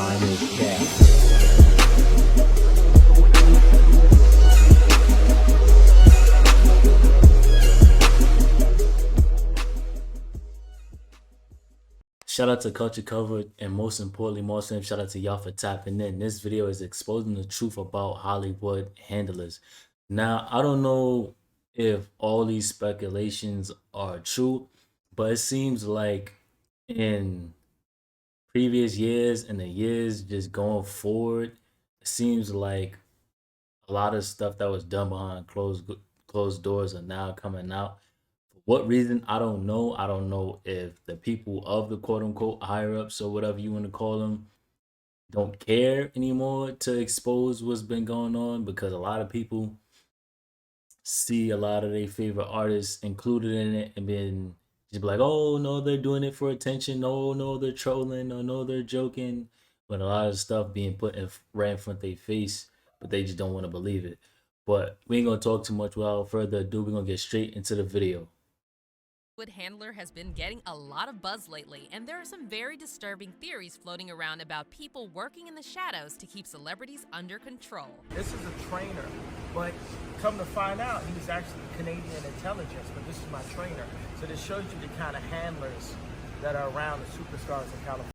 line is cash. Shout out to Culture Covered, and most importantly, shout out to y'all for tapping in. This video is exposing the truth about Hollywood handlers. Now, I don't know if all these speculations are true, but it seems like in previous years and the years just going forward, it seems like a lot of stuff that was done behind closed doors are now coming out. For what reason? I don't know. I don't know if the people of the quote unquote higher ups or whatever you want to call them don't care anymore to expose what's been going on, because a lot of people see a lot of their favorite artists included in it and been just be like, oh no, they're doing it for attention. No, no, they're trolling. No, no, they're joking. But a lot of stuff being put in right in front of their face, but they just don't want to believe it. But we ain't gonna talk too much. Without further ado, we're gonna get straight into the video. Handler has been getting a lot of buzz lately, and there are some very disturbing theories floating around about people working in the shadows to keep celebrities under control. This is a trainer, but come to find out, he was actually Canadian intelligence, but this is my trainer. So this shows you the kind of handlers that are around the superstars in California.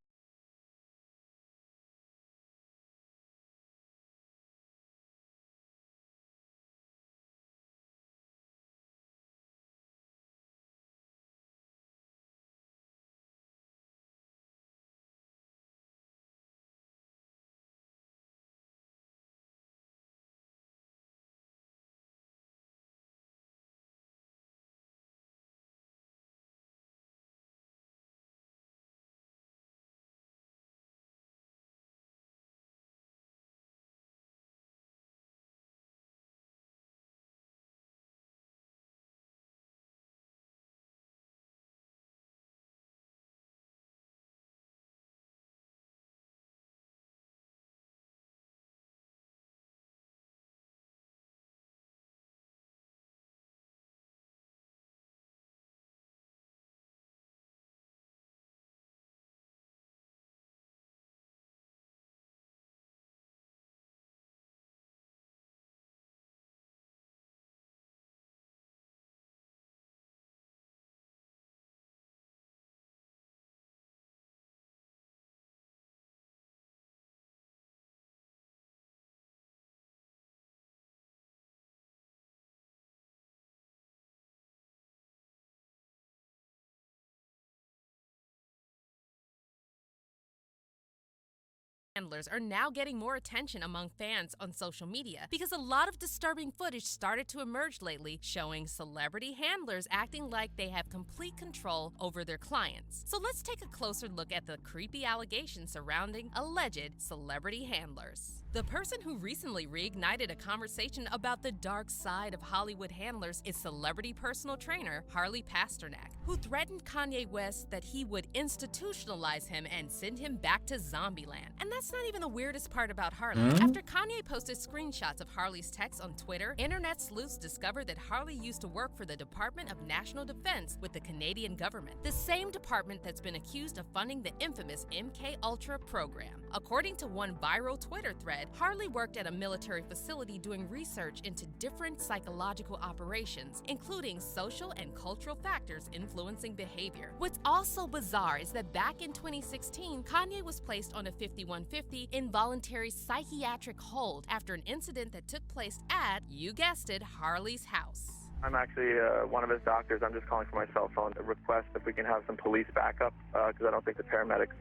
Handlers are now getting more attention among fans on social media because a lot of disturbing footage started to emerge lately showing celebrity handlers acting like they have complete control over their clients. So let's take a closer look at the creepy allegations surrounding alleged celebrity handlers. The person who recently reignited a conversation about the dark side of Hollywood handlers is celebrity personal trainer Harley Pasternak, who threatened Kanye West that he would institutionalize him and send him back to Zombieland. And that's not even the weirdest part about Harley. After Kanye posted screenshots of Harley's texts on Twitter, internet sleuths discovered that Harley used to work for the Department of National Defense with the Canadian government, the same department that's been accused of funding the infamous MK Ultra program. According to one viral Twitter thread, Harley worked at a military facility doing research into different psychological operations, including social and cultural factors influencing behavior. What's also bizarre is that back in 2016, Kanye was placed on a 5150 involuntary psychiatric hold after an incident that took place at, you guessed it, Harley's house. I'm actually one of his doctors. I'm just calling for my cell phone to request if we can have some police backup, because I don't think the paramedics,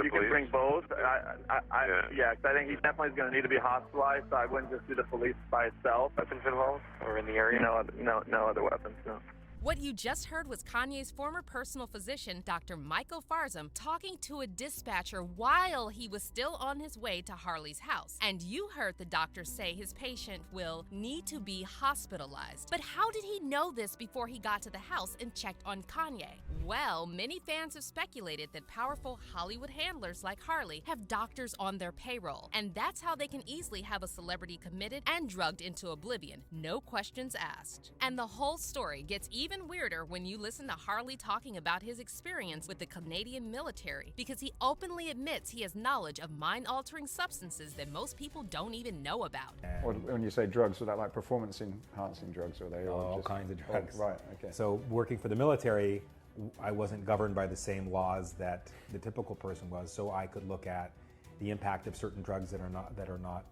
you can bring both. Yeah, because I think he definitely is going to need to be hospitalized, so I wouldn't just do the police by itself. Weapons involved or in the area? No other weapons, no. What you just heard was Kanye's former personal physician, Dr. Michael Farzam, talking to a dispatcher while he was still on his way to Harley's house. And you heard the doctor say his patient will need to be hospitalized. But how did he know this before he got to the house and checked on Kanye? Well, many fans have speculated that powerful Hollywood handlers like Harley have doctors on their payroll, and that's how they can easily have a celebrity committed and drugged into oblivion, no questions asked. And the whole story gets even weirder when you listen to Harley talking about his experience with the Canadian military, because he openly admits he has knowledge of mind-altering substances that most people don't even know about. When you say drugs, are that like performance-enhancing drugs, or are they all just kinds of drugs? Oh, right, okay. So working for the military, I wasn't governed by the same laws that the typical person was, so I could look at the impact of certain drugs that are not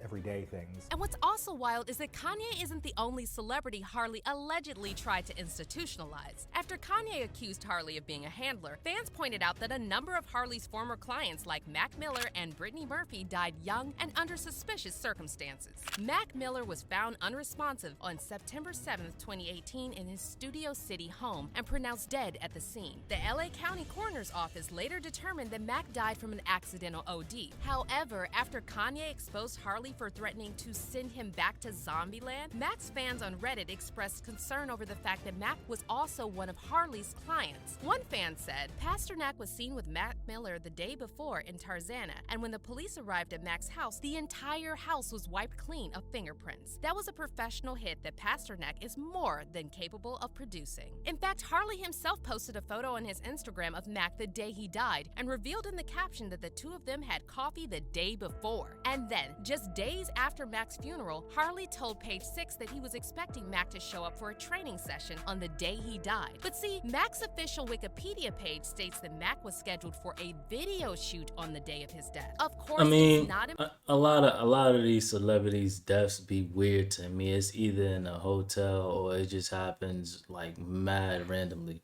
everyday things. And what's also wild is that Kanye isn't the only celebrity Harley allegedly tried to institutionalize. After Kanye accused Harley of being a handler, fans pointed out that a number of Harley's former clients like Mac Miller and Brittany Murphy died young and under suspicious circumstances. Mac Miller was found unresponsive on September 7, 2018 in his Studio City home and pronounced dead at the scene. The LA County Coroner's Office later determined that Mac died from an accidental OD. However, after Kanye exposed Harley for threatening to send him back to Zombieland, Mac's fans on Reddit expressed concern over the fact that Mac was also one of Harley's clients. One fan said, Pasternak was seen with Mac Miller the day before in Tarzana, and when the police arrived at Mac's house, the entire house was wiped clean of fingerprints. That was a professional hit that Pasternak is more than capable of producing. In fact, Harley himself posted a photo on his Instagram of Mac the day he died and revealed in the caption that the two of them had coffee the day before. And then, just days after Mac's funeral, Harley told Page Six that he was expecting Mac to show up for a training session on the day he died. But see, Mac's official Wikipedia page states that Mac was scheduled for a video shoot on the day of his death. Of course, I mean, it's not a lot of these celebrities' deaths be weird to me. It's either in a hotel or it just happens like mad randomly.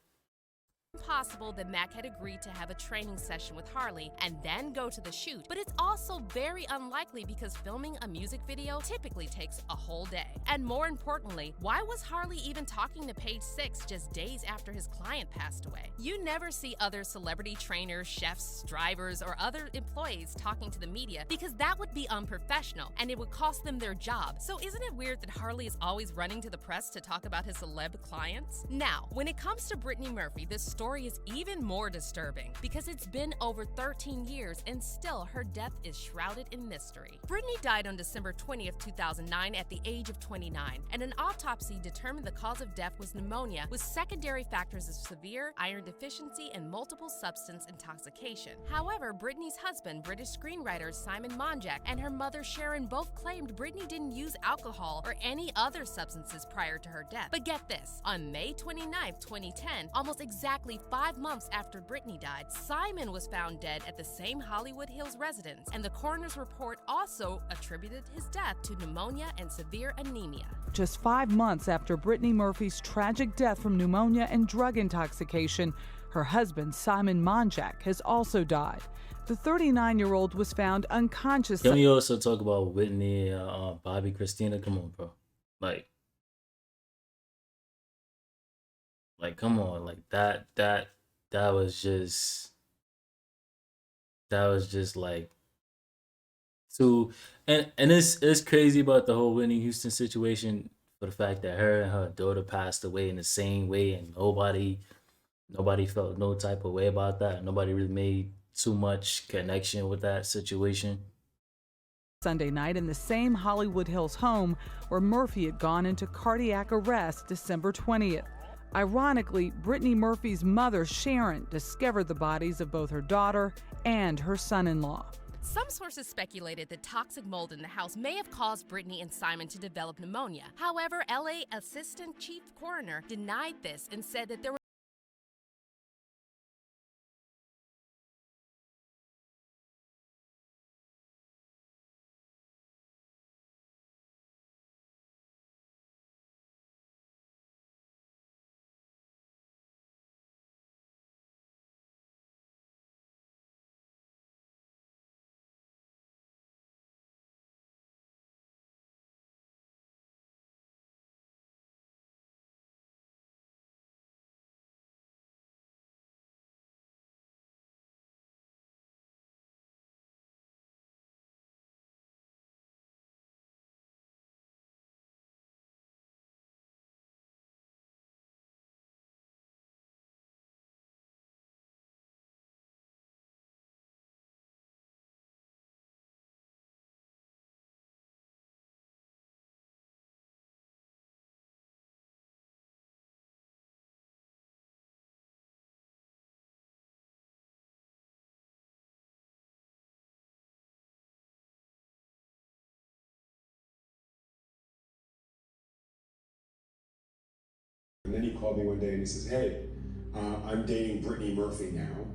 possible that Mac had agreed to have a training session with Harley and then go to the shoot, but it's also very unlikely because filming a music video typically takes a whole day. And more importantly, why was Harley even talking to Page Six just days after his client passed away? You never see other celebrity trainers, chefs, drivers, or other employees talking to the media because that would be unprofessional and it would cost them their job. So isn't it weird that Harley is always running to the press to talk about his celeb clients? Now, when it comes to Brittany Murphy, this story is even more disturbing because it's been over 13 years and still her death is shrouded in mystery. Brittany died on December 20th, 2009 at the age of 29, and an autopsy determined the cause of death was pneumonia with secondary factors of severe iron deficiency and multiple substance intoxication. However, Brittany's husband, British screenwriter Simon Monjack, and her mother Sharon both claimed Brittany didn't use alcohol or any other substances prior to her death. But get this, on May 29th, 2010, almost exactly 5 months after Brittany died, Simon was found dead at the same Hollywood Hills residence, and the coroner's report also attributed his death to pneumonia and severe anemia. Just 5 months after Brittany Murphy's tragic death from pneumonia and drug intoxication, her husband, Simon Monjack, has also died. The 39-year-old was found unconscious. Can we also talk about Whitney, Bobby, Christina? Come on, bro. Like, come on, like that was just like too, and it's crazy about the whole Whitney Houston situation for the fact that her and her daughter passed away in the same way, and nobody felt no type of way about that. Nobody really made too much connection with that situation. Sunday night in the same Hollywood Hills home where Murphy had gone into cardiac arrest December 20th. Ironically, Brittany Murphy's mother, Sharon, discovered the bodies of both her daughter and her son-in-law. Some sources speculated that toxic mold in the house may have caused Brittany and Simon to develop pneumonia. However, LA Assistant Chief Coroner denied this and said that there were And then he called me one day and he says, hey, I'm dating Brittany Murphy now,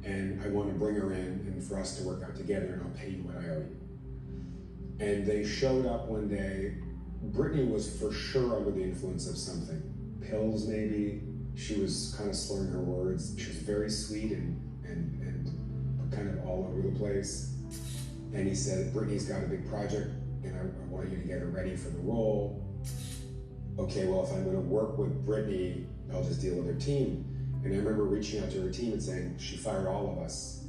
and I want to bring her in and for us to work out together, and I'll pay you what I owe you. And they showed up one day. Brittany was for sure under the influence of something. Pills, maybe. She was kind of slurring her words. She was very sweet and kind of all over the place. And he said, Brittany's got a big project, and I want you to get her ready for the role. Okay, well, if I'm going to work with Brittany, I'll just deal with her team. And I remember reaching out to her team and saying, she fired all of us.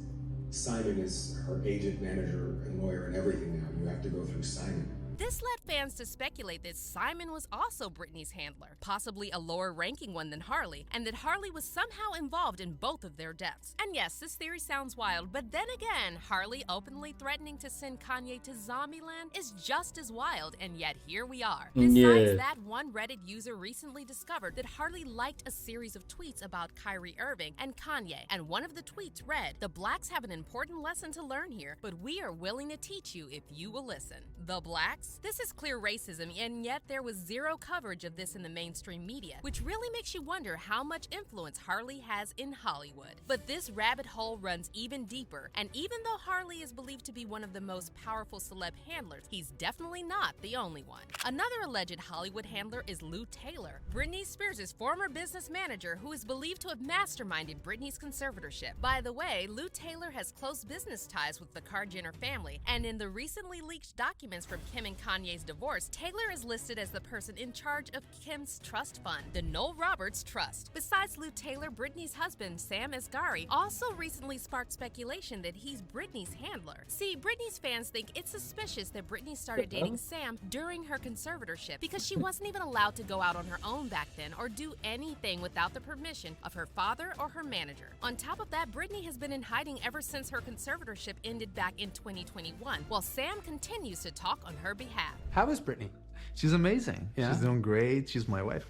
Simon is her agent, manager, and lawyer and everything now. You have to go through Simon. This led fans to speculate that Simon was also Britney's handler, possibly a lower-ranking one than Harley, and that Harley was somehow involved in both of their deaths. And yes, this theory sounds wild, but then again, Harley openly threatening to send Kanye to Zombieland is just as wild, and yet here we are. Besides that, one Reddit user recently discovered that Harley liked a series of tweets about Kyrie Irving and Kanye, and one of the tweets read, "The blacks have an important lesson to learn here, but we are willing to teach you if you will listen." The blacks? This is clear racism, and yet there was zero coverage of this in the mainstream media, which really makes you wonder how much influence Harley has in Hollywood. But this rabbit hole runs even deeper, and even though Harley is believed to be one of the most powerful celeb handlers, he's definitely not the only one. Another alleged Hollywood handler is Lou Taylor, Britney Spears' former business manager, who is believed to have masterminded Britney's conservatorship. By the way, Lou Taylor has close business ties with the Jenner family, and in the recently leaked documents from Kim and Kanye's divorce, Taylor is listed as the person in charge of Kim's trust fund, the Noel Roberts Trust. Besides Lou Taylor, Britney's husband, Sam Asghari, also recently sparked speculation that he's Britney's handler. See, Britney's fans think it's suspicious that Britney started dating Sam during her conservatorship because she wasn't even allowed to go out on her own back then or do anything without the permission of her father or her manager. On top of that, Britney has been in hiding ever since her conservatorship ended back in 2021, while Sam continues to talk on her behalf. How is Britney? She's amazing. Yeah? She's doing great. She's my wife.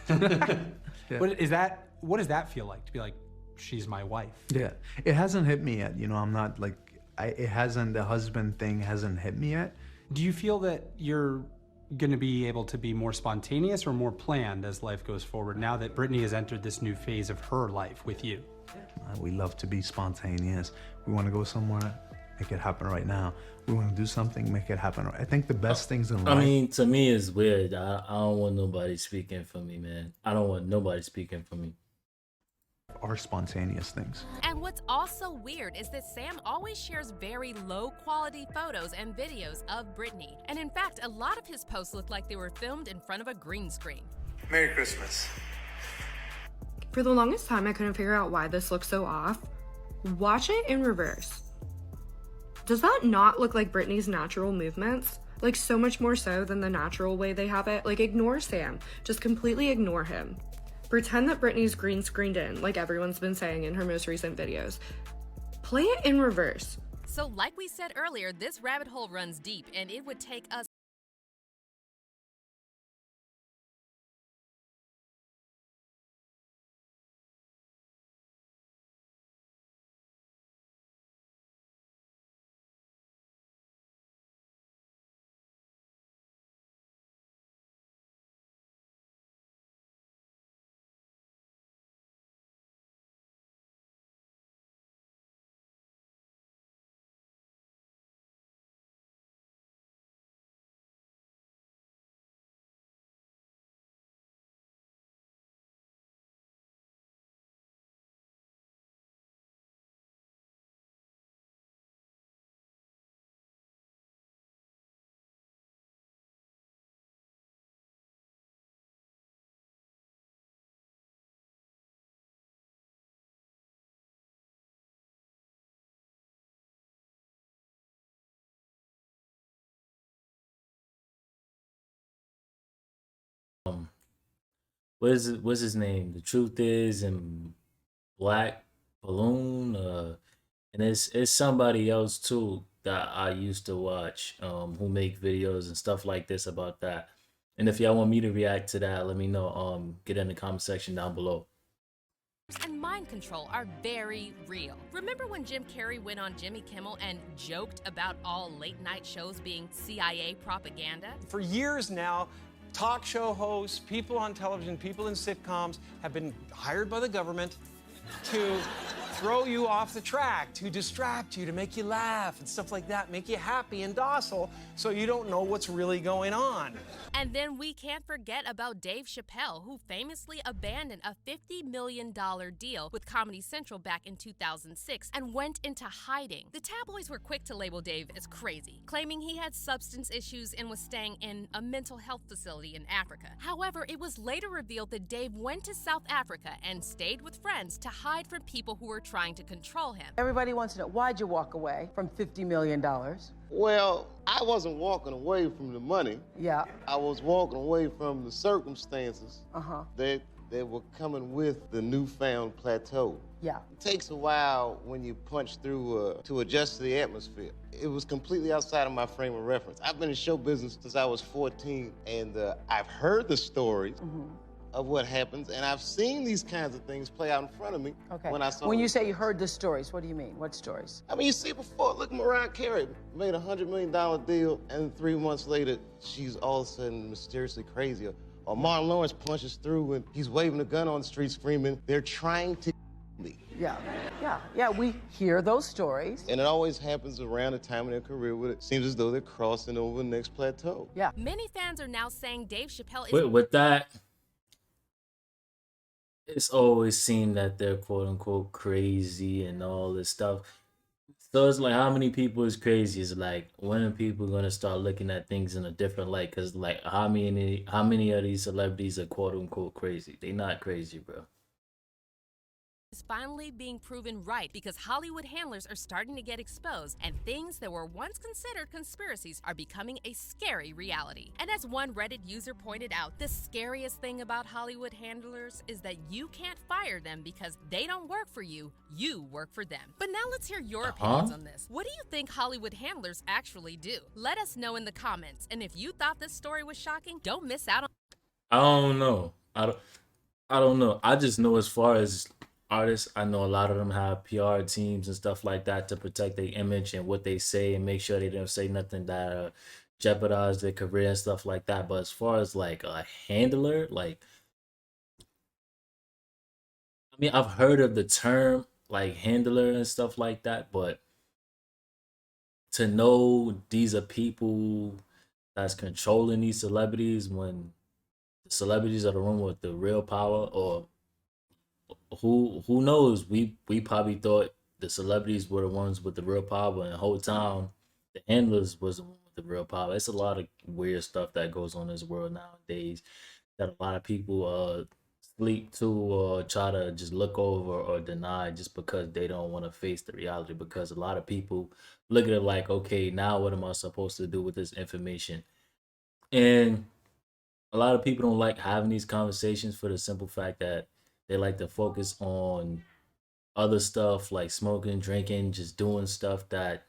Yeah. What does that feel like to be like, she's my wife? Yeah, it hasn't hit me yet. You know, I'm not like, the husband thing hasn't hit me yet. Do you feel that you're going to be able to be more spontaneous or more planned as life goes forward now that Britney has entered this new phase of her life with you? We love to be spontaneous. We want to go somewhere, make it happen right now. We want to do something, make it happen. I think the best things in life. I mean, to me, it's weird. I don't want nobody speaking for me, man. I don't want nobody speaking for me. Are spontaneous things. And what's also weird is that Sam always shares very low quality photos and videos of Britney. And in fact, a lot of his posts look like they were filmed in front of a green screen. Merry Christmas. For the longest time, I couldn't figure out why this looks so off. Watch it in reverse. Does that not look like Britney's natural movements? Like, so much more so than the natural way they have it? Like, ignore Sam. Just completely ignore him. Pretend that Britney's green screened in, like everyone's been saying in her most recent videos. Play it in reverse. So like we said earlier, this rabbit hole runs deep, and it would take us What's his name? The Truth Is and Black Balloon, and it's somebody else too that I used to watch, who make videos and stuff like this about that. And if y'all want me to react to that, let me know. Get in the comment section down below. and mind control are very real. Remember when Jim Carrey went on Jimmy Kimmel and joked about all late night shows being CIA propaganda? For years now, talk show hosts, people on television, people in sitcoms have been hired by the government to throw you off the track, to distract you, to make you laugh and stuff like that, make you happy and docile so you don't know what's really going on. And then we can't forget about Dave Chappelle, who famously abandoned a $50 million deal with Comedy Central back in 2006 and went into hiding. The tabloids were quick to label Dave as crazy, claiming he had substance issues and was staying in a mental health facility in Africa. However, it was later revealed that Dave went to South Africa and stayed with friends to hide from people who were trying to control him. Everybody wants to know, why'd you walk away from $50 million? Well, I wasn't walking away from the money. Yeah. I was walking away from the circumstances that were coming with the newfound plateau. Yeah. It takes a while when you punch through to adjust to the atmosphere. It was completely outside of my frame of reference. I've been in show business since I was 14, and I've heard the stories of what happens, and I've seen these kinds of things play out in front of me. Okay. When I saw when you say you heard the stories, what do you mean? What stories? I mean, you see before, look, Mariah Carey made a $100 million deal, and 3 months later, she's all of a sudden mysteriously crazy. Or Martin Lawrence punches through, and he's waving a gun on the street screaming, they're trying to me. Yeah, we hear those stories. And it always happens around the time in their career where it seems as though they're crossing over the next plateau. Yeah. Many fans are now saying Dave Chappelle is... With that, it's always seemed that they're quote unquote crazy and all this stuff. So it's like, how many people is crazy? It's like, when are people gonna start looking at things in a different light? Cause like, how many of these celebrities are quote unquote crazy? They not crazy, bro. Is finally being proven right because Hollywood handlers are starting to get exposed and things that were once considered conspiracies are becoming a scary reality. And as one Reddit user pointed out, the scariest thing about Hollywood handlers is that you can't fire them because they don't work for you, you work for them. But now let's hear your opinions on this. What do you think Hollywood handlers actually do? Let us know in the comments. And if you thought this story was shocking, don't miss out on... I don't know. I don't know. I just know as far as artists, I know a lot of them have PR teams and stuff like that to protect their image and what they say and make sure they don't say nothing that jeopardize their career and stuff like that. But as far as like a handler, like, I mean, I've heard of the term like handler and stuff like that, but to know these are people that's controlling these celebrities when the celebrities are the one with the real power, or who knows? We probably thought the celebrities were the ones with the real power, and the whole time the handlers was the one with the real power. It's a lot of weird stuff that goes on in this world nowadays that a lot of people sleep to or try to just look over or deny just because they don't want to face the reality. Because a lot of people look at it like, okay, now what am I supposed to do with this information? And a lot of people don't like having these conversations for the simple fact that they like to focus on other stuff like smoking, drinking, just doing stuff that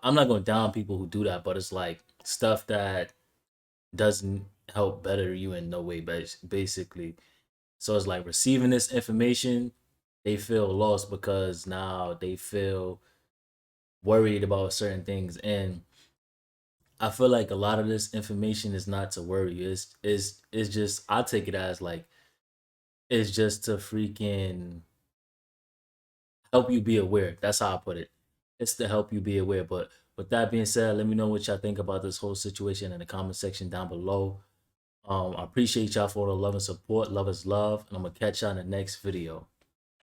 I'm not going down people who do that, but it's like stuff that doesn't help better you in no way, basically. So it's like receiving this information, they feel lost because now they feel worried about certain things. And I feel like a lot of this information is not to worry you. It's just, I take it as like, it's just to freaking help you be aware. That's how I put it. It's to help you be aware. But with that being said, let me know what y'all think about this whole situation in the comment section down below. I appreciate y'all for the love and support. Love is love. And I'm going to catch y'all in the next video.